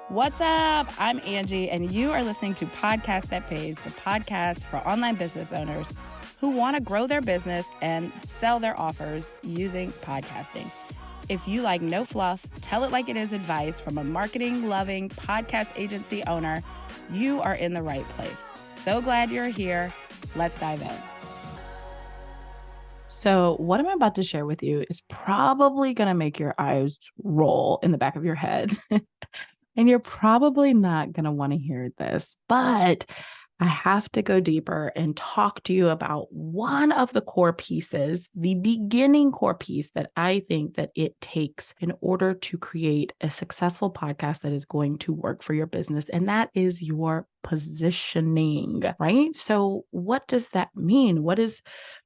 What's up? I'm Angie, and you are listening to Podcast That Pays, the podcast for online business owners who want to grow their business and sell their offers using podcasting. If you like no fluff, tell it like it is advice from a marketing-loving podcast agency owner, you are in the right place. So glad you're here. Let's dive in. So what I'm about to share with you is probably going to make your eyes roll in the back of your head. And you're probably not going to want to hear this, but I have to go deeper and talk to you about one of the core pieces, the beginning core piece that I think that it takes in order to create a successful podcast that is going to work for your business. And that is your positioning, right? So what does that mean? What does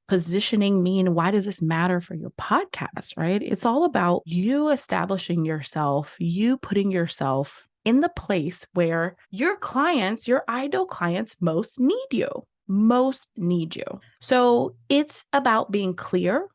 positioning mean? Why does this matter for your podcast, right? It's all about you establishing yourself, you putting yourself in the place where your clients, your ideal clients most need you. So it's about being clear.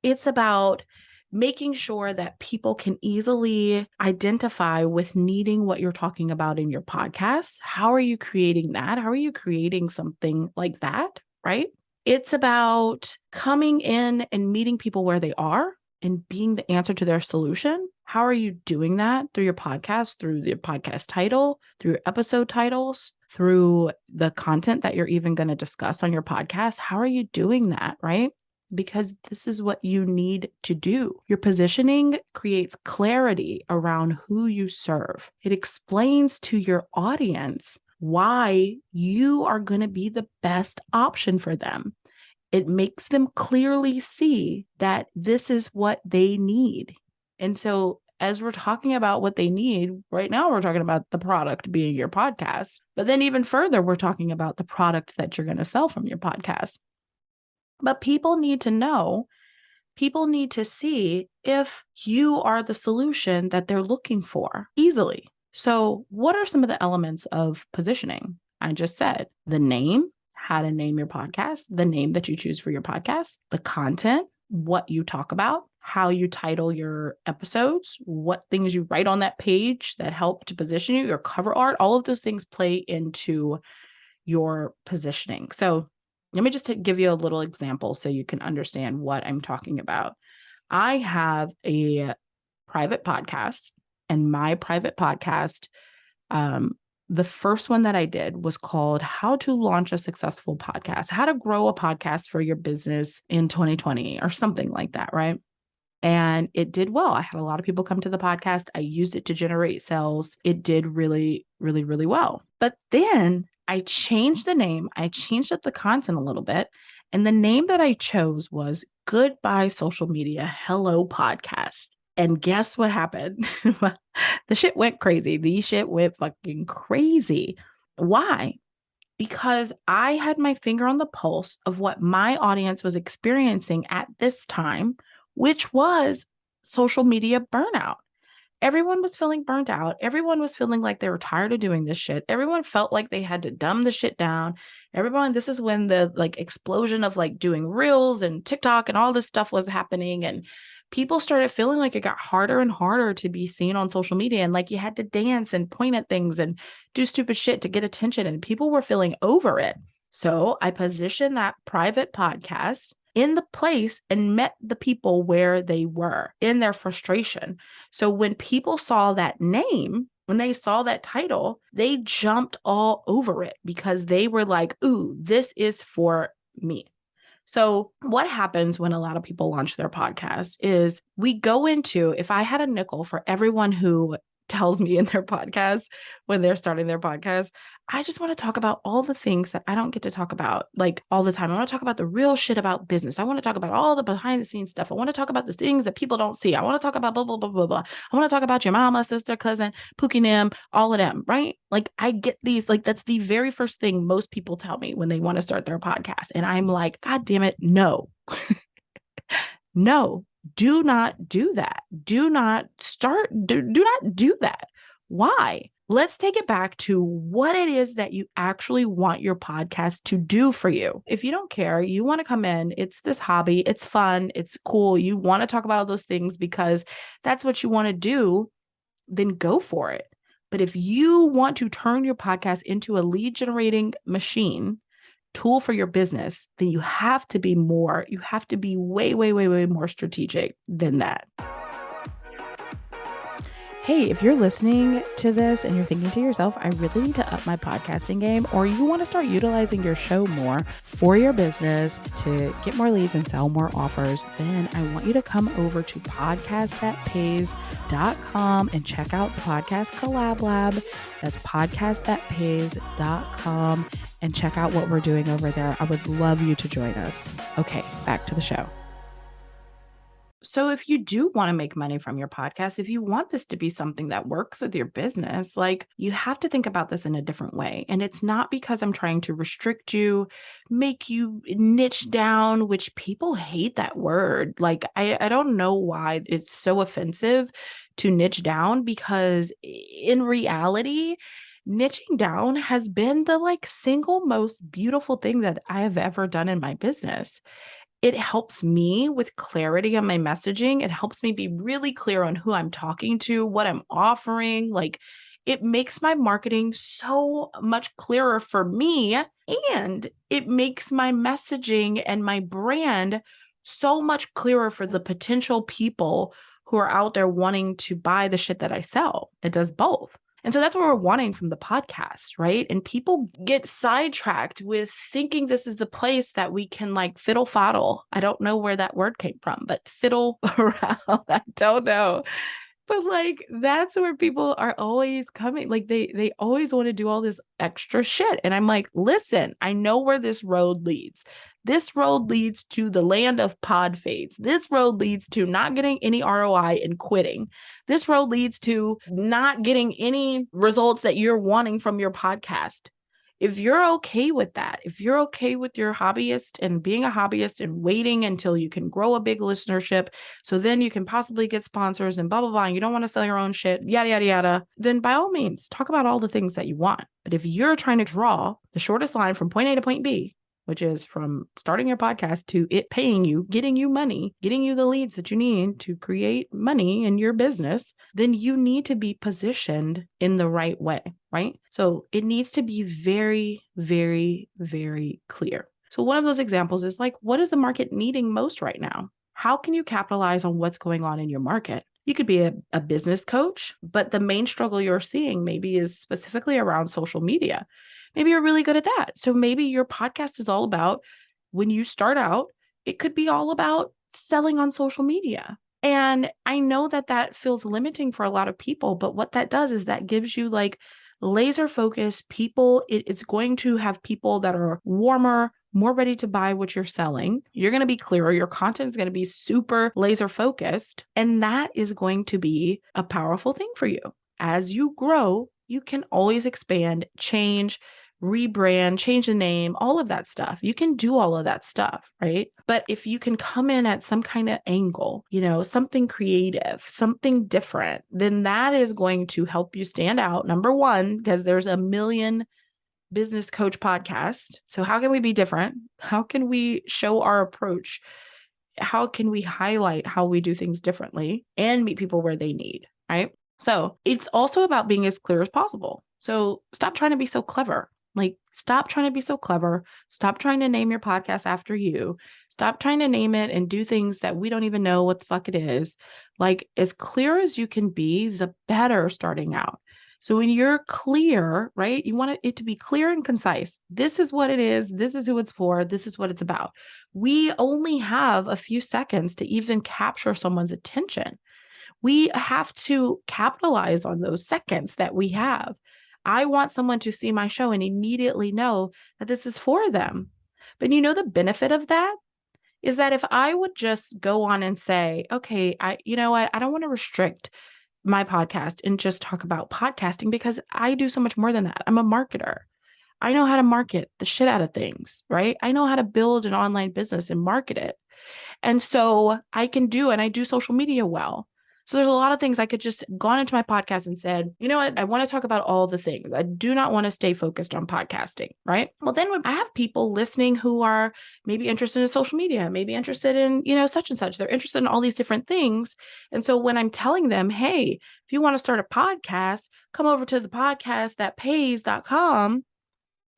It's about making sure that people can easily identify with needing what you're talking about in your podcast. How are you creating that? How are you creating something like that, right? It's about coming in and meeting people where they are and being the answer to their solution. How are you doing that? Through your podcast, through the podcast title, through your episode titles, through the content that you're even going to discuss on your podcast. How are you doing that, right? Because this is what you need to do. Your positioning creates clarity around who you serve. It explains to your audience why you are going to be the best option for them. It makes them clearly see that this is what they need. And so as we're talking about what they need, right now we're talking about the product being your podcast. But then even further, we're talking about the product that you're going to sell from your podcast. But people need to know, people need to see if you are the solution that they're looking for easily. So what are some of the elements of positioning? I just said the name, how to name your podcast, the name that you choose for your podcast, the content, what you talk about, how you title your episodes, what things you write on that page that help to position you, your cover art, all of those things play into your positioning. So let me just give you a little example so you can understand what I'm talking about. I have a private podcast, and my private podcast, the first one that I did was called How to Launch a Successful Podcast, How to Grow a Podcast for Your Business in 2020 or something like that, right? And it did well. I had a lot of people come to the podcast. I used it to generate sales. It did really, really, really well. But then I changed the name. I changed up the content a little bit. And the name that I chose was Goodbye Social Media, Hello Podcast. And guess what happened? The shit went crazy. The shit went fucking crazy. Why? Because I had my finger on the pulse of what my audience was experiencing at this time, which was social media burnout. Everyone was feeling burnt out. Everyone was feeling like they were tired of doing this shit. Everyone felt like they had to dumb the shit down. Everyone, this is when the explosion of doing reels and TikTok and all this stuff was happening. And people started feeling like it got harder and harder to be seen on social media. And you had to dance and point at things and do stupid shit to get attention. And people were feeling over it. So I positioned that private podcast in the place and met the people where they were in their frustration. So when people saw that name, when they saw that title, they jumped all over it because they were like, ooh, this is for me. So what happens when a lot of people launch their podcast is we go into, if I had a nickel for everyone who tells me in their podcast when they're starting their podcast, I just want to talk about all the things that I don't get to talk about all the time. I want to talk about the real shit about business. I want to talk about all the behind the scenes stuff. I want to talk about the things that people don't see. I want to talk about blah, blah, blah, blah, blah. I want to talk about your mama, sister, cousin, Pookie Nim, all of them, right? I get these, that's the very first thing most people tell me when they want to start their podcast. And I'm like, God damn it, no. No. Do not do that. Do not do that. Why? Let's take it back to what it is that you actually want your podcast to do for you. If you don't care, you want to come in, it's this hobby, it's fun, it's cool. You want to talk about all those things because that's what you want to do, then go for it. But if you want to turn your podcast into a lead generating machine tool for your business, then you have to be way, way, way, way more strategic than that. Hey, if you're listening to this and you're thinking to yourself, I really need to up my podcasting game, or you want to start utilizing your show more for your business to get more leads and sell more offers, then I want you to come over to podcastthatpays.com and check out the Podcast Collab Lab. That's podcastthatpays.com and check out what we're doing over there. I would love you to join us. Okay, back to the show. So if you do want to make money from your podcast, if you want this to be something that works with your business, like, you have to think about this in a different way. And it's not because I'm trying to restrict you, make you niche down, which people hate that word. Like, I don't know why it's so offensive to niche down, because in reality, niching down has been the single most beautiful thing that I have ever done in my business. It helps me with clarity on my messaging. It helps me be really clear on who I'm talking to, what I'm offering. Like, it makes my marketing so much clearer for me, and it makes my messaging and my brand so much clearer for the potential people who are out there wanting to buy the shit that I sell. It does both. And so that's what we're wanting from the podcast, right? And people get sidetracked with thinking this is the place that we can fiddle faddle. I don't know where that word came from, but fiddle around. I don't know. But that's where people are always coming. They always want to do all this extra shit. And I'm like, listen, I know where this road leads. This road leads to the land of pod fades. This road leads to not getting any ROI and quitting. This road leads to not getting any results that you're wanting from your podcast. If you're okay with that, if you're okay with your hobbyist and being a hobbyist and waiting until you can grow a big listenership, so then you can possibly get sponsors and blah, blah, blah, and you don't want to sell your own shit, yada, yada, yada, then by all means, talk about all the things that you want. But if you're trying to draw the shortest line from point A to point B, which is from starting your podcast to it paying you, getting you money, getting you the leads that you need to create money in your business, then you need to be positioned in the right way, right? So it needs to be very, very, very clear. So one of those examples is what is the market needing most right now? How can you capitalize on what's going on in your market? You could be a business coach, but the main struggle you're seeing maybe is specifically around social media. Maybe you're really good at that. So maybe your podcast is all about, when you start out, it could be all about selling on social media. And I know that feels limiting for a lot of people, but what that does is that gives you laser focused people. It's going to have people that are warmer, more ready to buy what you're selling. You're going to be clearer. Your content is going to be super laser focused. And that is going to be a powerful thing for you. As you grow, you can always expand, change, rebrand, change the name, all of that stuff. You can do all of that stuff, right? But if you can come in at some kind of angle, something creative, something different, then that is going to help you stand out. Number one, because there's a million business coach podcasts. So how can we be different? How can we show our approach? How can we highlight how we do things differently and meet people where they need, right? So it's also about being as clear as possible. So stop trying to be so clever. Stop trying to be so clever. Stop trying to name your podcast after you. Stop trying to name it and do things that we don't even know what the fuck it is. As clear as you can be, the better starting out. So when you're clear, right, you want it to be clear and concise. This is what it is. This is who it's for. This is what it's about. We only have a few seconds to even capture someone's attention. We have to capitalize on those seconds that we have. I want someone to see my show and immediately know that this is for them. But the benefit of that is that if I would just go on and say, okay, I don't want to restrict my podcast and just talk about podcasting, because I do so much more than that. I'm a marketer. I know how to market the shit out of things, right? I know how to build an online business and market it. And so I do social media well. So there's a lot of things I could just gone into my podcast and said, you know what? I want to talk about all the things. I do not want to stay focused on podcasting, right? Well, then when I have people listening who are maybe interested in social media, maybe interested in, such and such, they're interested in all these different things. And so when I'm telling them, hey, if you want to start a podcast, come over to the podcastthatpays.com.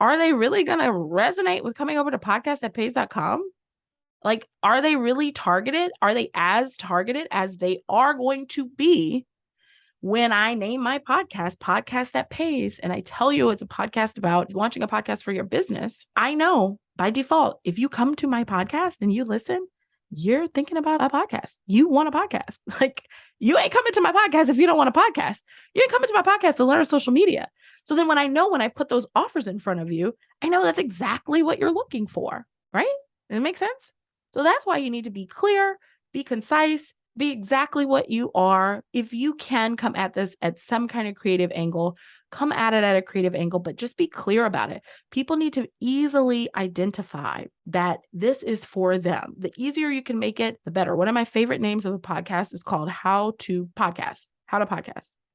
Are they really going to resonate with coming over to podcastthatpays.com? Like, are they really targeted? Are they as targeted as they are going to be when I name my podcast, Podcast That Pays, and I tell you it's a podcast about launching a podcast for your business? I know by default, if you come to my podcast and you listen, you're thinking about a podcast. You want a podcast. Like, you ain't coming to my podcast if you don't want a podcast. You ain't coming to my podcast to learn social media. So then when I put those offers in front of you, I know that's exactly what you're looking for, right? Does it make sense? So that's why you need to be clear, be concise, be exactly what you are. If you can come at this at some kind of creative angle, come at it at a creative angle, but just be clear about it. People need to easily identify that this is for them. The easier you can make it, the better. One of my favorite names of a podcast is called How to Podcast.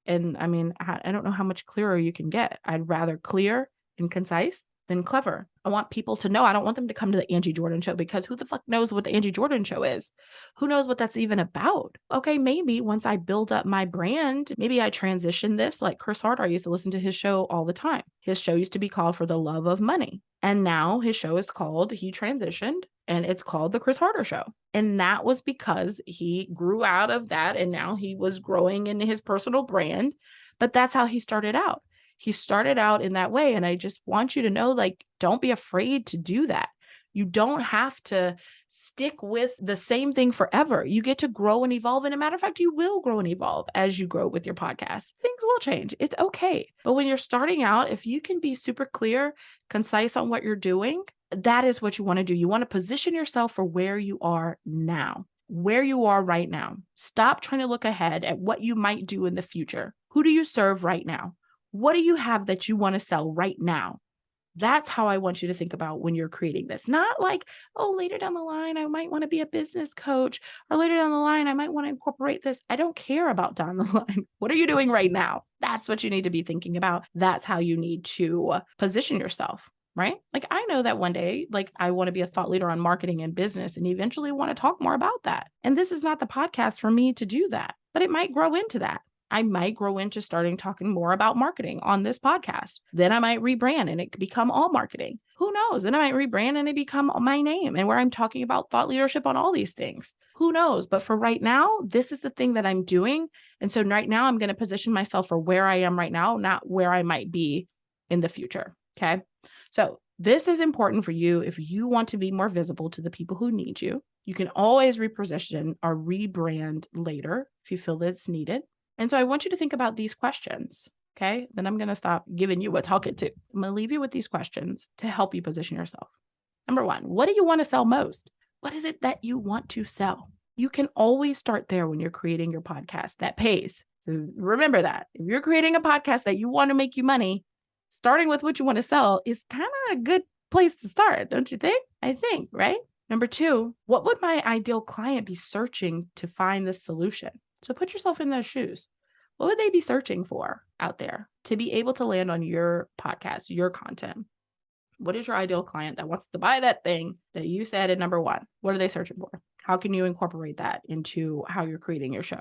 And I mean, I don't know how much clearer you can get. I'd rather clear and concise than clever. I want people to know. I don't want them to come to the Angie Jordan Show, because who the fuck knows what the Angie Jordan Show is? Who knows what that's even about? Okay, maybe once I build up my brand, maybe I transition this. Like Chris Harder, I used to listen to his show all the time. His show used to be called For the Love of Money. And now his show is called, he transitioned, and it's called The Chris Harder Show. And that was because he grew out of that, and now he was growing in his personal brand. But that's how he started out. He started out in that way. And I just want you to know, like, don't be afraid to do that. You don't have to stick with the same thing forever. You get to grow and evolve. And as a matter of fact, you will grow and evolve as you grow with your podcast. Things will change. It's okay. But when you're starting out, if you can be super clear, concise on what you're doing, that is what you want to do. You want to position yourself for where you are now, where you are right now. Stop trying to look ahead at what you might do in the future. Who do you serve right now? What do you have that you want to sell right now? That's how I want you to think about when you're creating this. Not like, oh, later down the line, I might want to be a business coach, or later down the line, I might want to incorporate this. I don't care about down the line. What are you doing right now? That's what you need to be thinking about. That's how you need to position yourself, right? Like, I know that one day, like, I want to be a thought leader on marketing and business, and eventually want to talk more about that. And this is not the podcast for me to do that, but it might grow into that. I might grow into starting talking more about marketing on this podcast. Then I might rebrand and it become All Marketing. Who knows? Then I might rebrand and it become my name, and where I'm talking about thought leadership on all these things. Who knows? But for right now, this is the thing that I'm doing. And so right now I'm going to position myself for where I am right now, not where I might be in the future. Okay. So this is important for you if you want to be more visible to the people who need you. You can always reposition or rebrand later if you feel that it's needed. And so I want you to think about these questions, okay? Then I'm going to stop giving you a talking to. I'm going to leave you with these questions to help you position yourself. Number one, what do you want to sell most? What is it that you want to sell? You can always start there when you're creating your podcast that pays. So remember that. If you're creating a podcast that you want to make you money, starting with what you want to sell is kind of a good place to start, don't you think? I think, right? Number two, what would my ideal client be searching to find this solution? So put yourself in those shoes. What would they be searching for out there to be able to land on your podcast, your content? What is your ideal client that wants to buy that thing that you said at number one? What are they searching for? How can you incorporate that into how you're creating your show?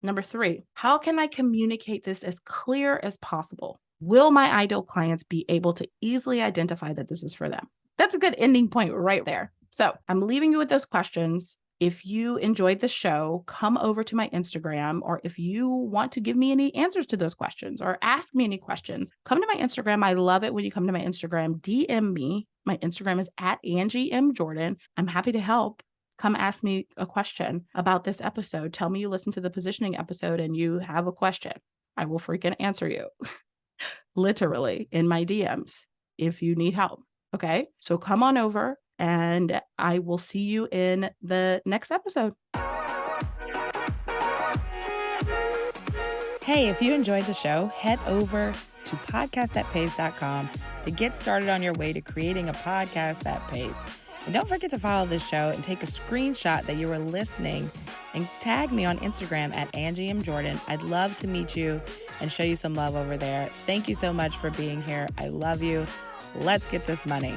Number three, how can I communicate this as clear as possible? Will my ideal clients be able to easily identify that this is for them? That's a good ending point right there. So I'm leaving you with those questions. If you enjoyed the show, come over to my Instagram, or if you want to give me any answers to those questions or ask me any questions, come to my Instagram. I love it when you come to my Instagram, DM me. My Instagram is @AngieMJordan. I'm happy to help. Come ask me a question about this episode. Tell me you listened to the positioning episode and you have a question. I will freaking answer you literally in my DMs if you need help. Okay, so come on over. And I will see you in the next episode. Hey, if you enjoyed the show, head over to podcastthatpays.com to get started on your way to creating a podcast that pays. And don't forget to follow this show and take a screenshot that you were listening and tag me on Instagram at Angie M. Jordan. I'd love to meet you and show you some love over there. Thank you so much for being here. I love you. Let's get this money.